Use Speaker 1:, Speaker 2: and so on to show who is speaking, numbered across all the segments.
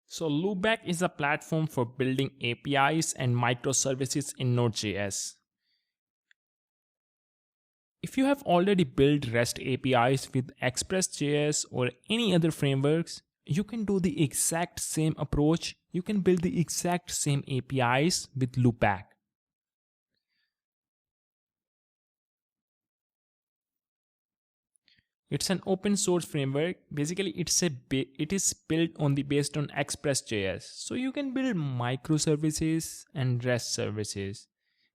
Speaker 1: So Loopback is a platform for building APIs and microservices in Node.js. If you have already built REST APIs with Express.js or any other frameworks, you can do the exact same approach. You can build the exact same APIs with Loopback. It's an open source framework. Basically, it is built on the based on Express.js. So you can build microservices and REST services.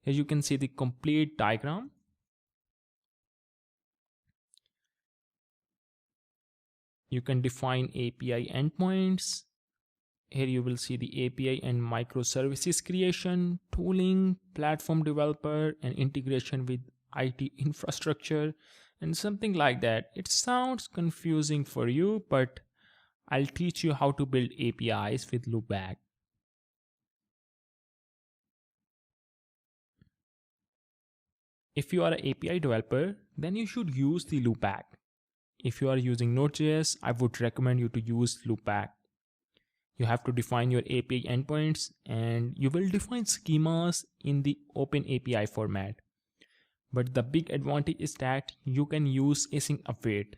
Speaker 1: Here you can see the complete diagram. You can define API endpoints. Here you will see the API and microservices creation, tooling, platform developer, and integration with IT infrastructure, and something like that. It sounds confusing for you, but I'll teach you how to build APIs with Loopback. If you are an API developer, then you should use the Loopback. If you are using Node.js, I would recommend you to use Loopback. You have to define your API endpoints and you will define schemas in the Open API format. But the big advantage is that you can use async await.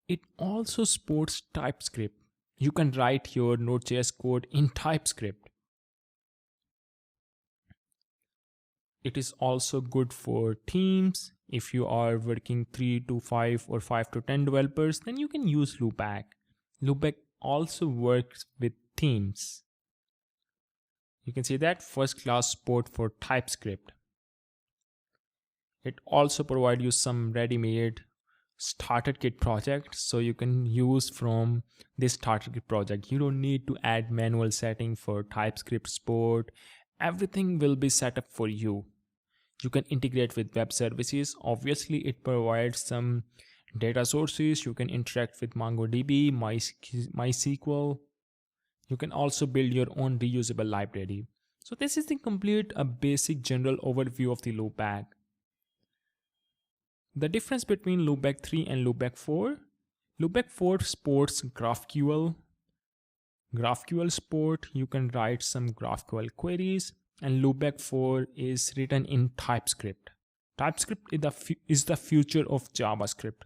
Speaker 1: It also supports TypeScript. You can write your Node.js code in TypeScript. It is also good for teams. If you are working 3 to 5 or 5 to 10 developers, then you can use Loopback. Loopback also works with themes. You can see that first class support for TypeScript. It also provides you some ready-made starter kit project, so you can use from this starter kit project. You don't need to add manual setting for TypeScript support. Everything will be set up for you. You can integrate with web services. Obviously, it provides some data sources. You can interact with MongoDB, MySQL. You can also build your own reusable library. So this is the complete a basic general overview of the Loopback. The difference between Loopback 3 and Loopback 4. Loopback 4 supports GraphQL. GraphQL support, you can write some GraphQL queries, and Loopback 4 is written in TypeScript. TypeScript is the future of JavaScript.